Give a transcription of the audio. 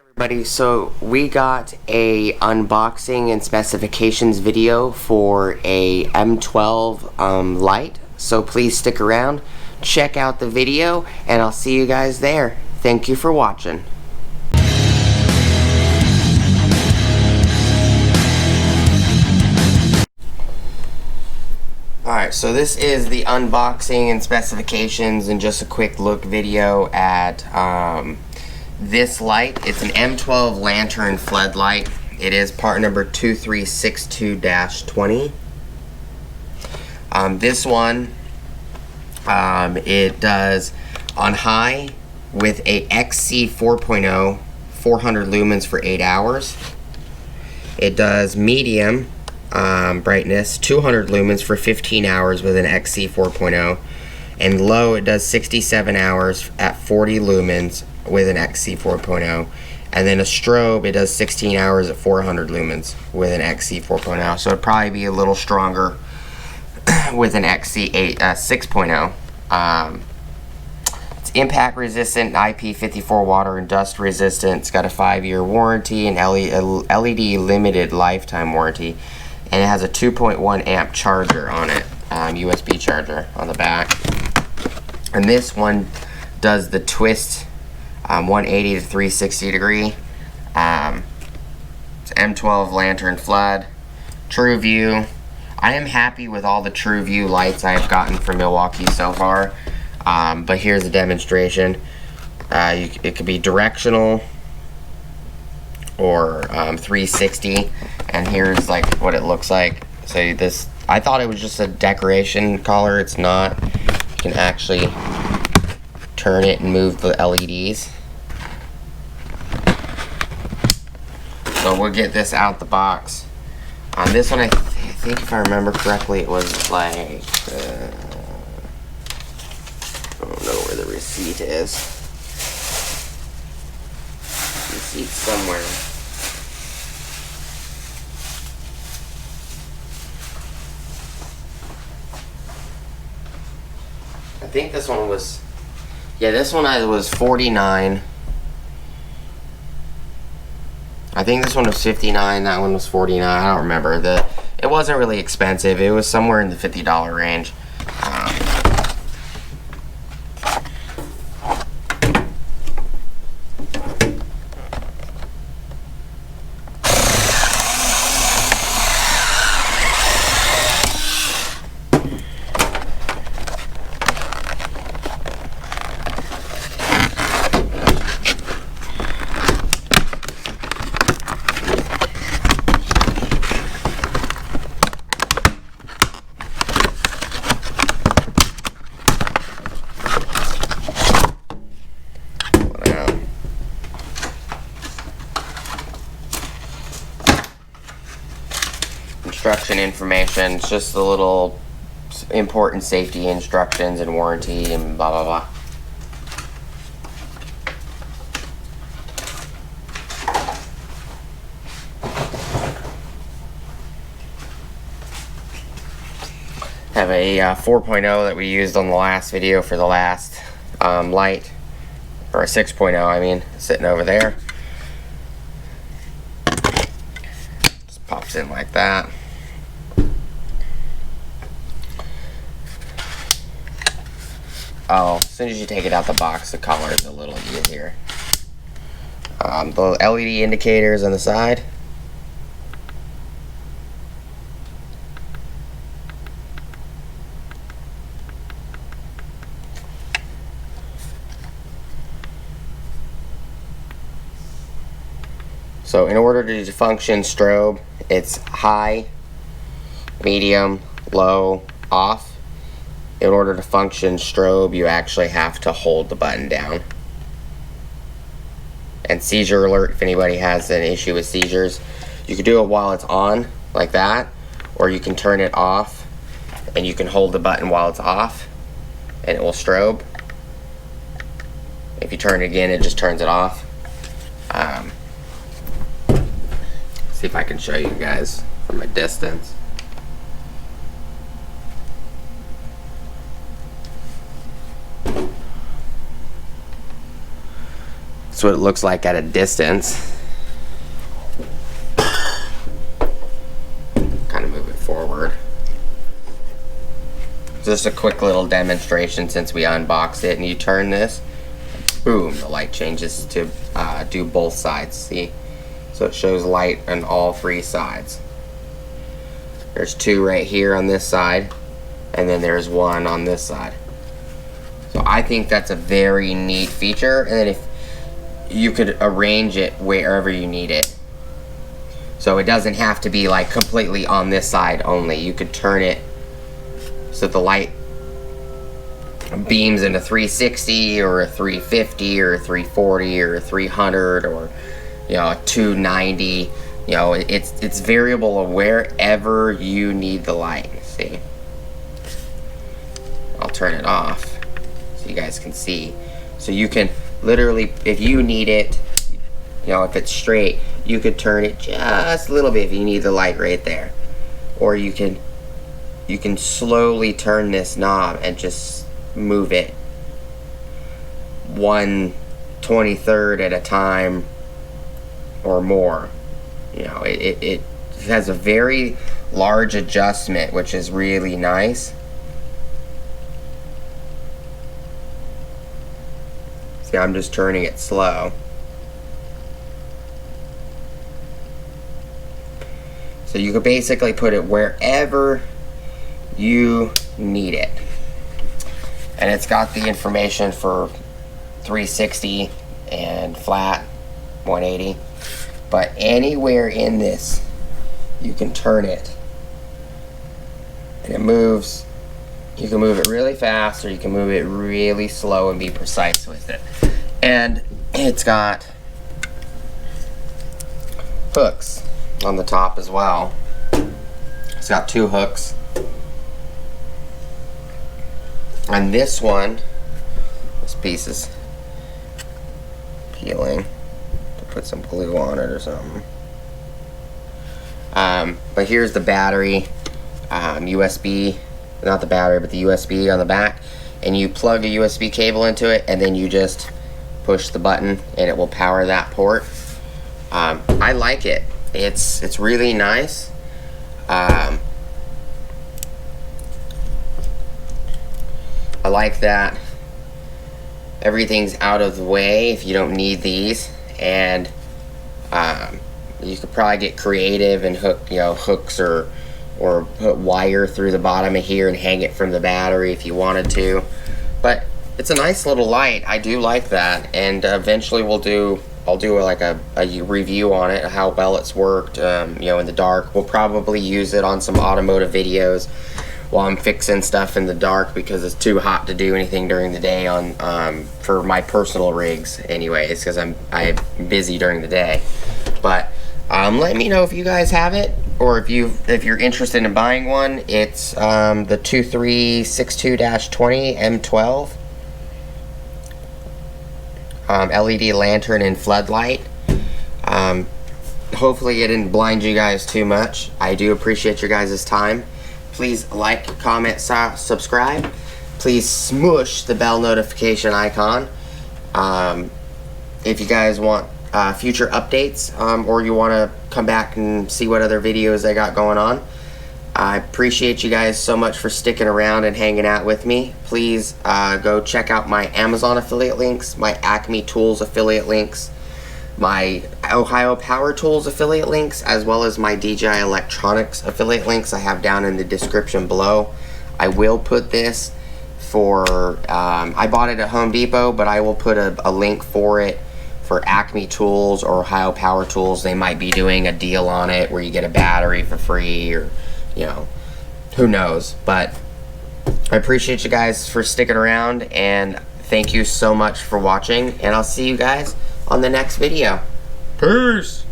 Everybody, so we got a unboxing and specifications video for a M12 light, so please stick around, check out the video, and I'll see you guys there. Thank you for watching. Alright, so this is the unboxing and specifications and just a quick look video at this light. It's an M12 lantern floodlight. It is part number 2362-20. This one, it does on high with a XC 4.0, 400 lumens for 8 hours. It does medium brightness, 200 lumens for 15 hours with an XC 4.0, and low it does 67 hours at 40 lumens with an XC 4.0, and then a strobe it does 16 hours at 400 lumens with an XC 4.0, so it'd probably be a little stronger with an XC 6.0. It's impact resistant, IP54 water and dust resistant. It's got a 5-year warranty and LED limited lifetime warranty, and it has a 2.1 amp charger on it, USB charger on the back. And this one does the twist 180 to 360 degree. It's M12 lantern flood, true view. I am happy with all the true view lights I have gotten from Milwaukee so far, but here's a demonstration. It could be directional or 360, and here's like what it looks like. So this, I thought it was just a decoration color. It's not. You can actually turn it and move the LEDs. So we'll get this out the box. On this one, I think if I remember correctly, it was like, I don't know where the receipt is. Receipt somewhere. I think this one was, yeah, this one was $49. I think this one was $59, that one was $49, I don't remember. It wasn't really expensive, it was somewhere in the $50 range. Instruction information, it's just the little important safety instructions and warranty and blah blah blah. Have a 4.0 that we used on the last video for the last light, or a 6.0 I mean, sitting over there. Just pops in like that. Oh, as soon as you take it out the box, the color is a little easier. The LED indicators on the side. So in order to function strobe, it's high, medium, low, off. In order to function strobe, you actually have to hold the button down. And seizure alert, if anybody has an issue with seizures, you can do it while it's on, like that, or you can turn it off, and you can hold the button while it's off, and it will strobe. If you turn it again, it just turns it off. See if I can show you guys from a distance. That's what it looks like at a distance. Kind of move it forward. Just a quick little demonstration since we unboxed it, and you turn this, boom, the light changes to do both sides, see? So it shows light on all three sides. There's two right here on this side, and then there's one on this side. So I think that's a very neat feature, and then if you could arrange it wherever you need it. So it doesn't have to be like completely on this side only. You could turn it so the light beams in a 360 or a 350 or a 340 or a 300 or, you know, a 290. You know, it's variable of wherever you need the light. See, I'll turn it off so you guys can see. So you can literally, if you need it, you know, if it's straight, you could turn it just a little bit if you need the light right there, or you can slowly turn this knob and just move it 1/23 at a time or more. You know, it has a very large adjustment, which is really nice. See, I'm just turning it slow. So you could basically put it wherever you need it. And it's got the information for 360 and flat 180. But anywhere in this, you can turn it. And it moves. You can move it really fast, or you can move it really slow and be precise with it. And it's got hooks on the top as well. It's got two hooks. And this one, this piece is peeling. To put some glue on it or something. But here's the battery, USB, not the battery, but the USB on the back. And you plug a USB cable into it, and then you just push the button, and it will power that port. I like it. It's really nice. I like that everything's out of the way if you don't need these, and you could probably get creative and hook, you know, hooks or put wire through the bottom of here and hang it from the battery if you wanted to. But it's a nice little light. I do like that, and eventually I'll do like a review on it, how well it's worked, you know, in the dark. We'll probably use it on some automotive videos while I'm fixing stuff in the dark, because it's too hot to do anything during the day on for my personal rigs anyways, because I'm busy during the day. But let me know if you guys have it, or if you're interested in buying one. It's the 2362-20 M12 LED lantern and floodlight. Hopefully it didn't blind you guys too much. I do appreciate your guys' time. Please like, comment, subscribe. Please smush the bell notification icon. If you guys want future updates, or you want to come back and see what other videos I got going on, I appreciate you guys so much for sticking around and hanging out with me. Please go check out my Amazon affiliate links, my Acme Tools affiliate links, my Ohio Power Tools affiliate links, as well as my DJI Electronics affiliate links I have down in the description below. I will put this for, I bought it at Home Depot, but I will put a link for it for Acme Tools or Ohio Power Tools. They might be doing a deal on it where you get a battery for free, or, you know, who knows. But I appreciate you guys for sticking around, and thank you so much for watching, and I'll see you guys on the next video. Peace!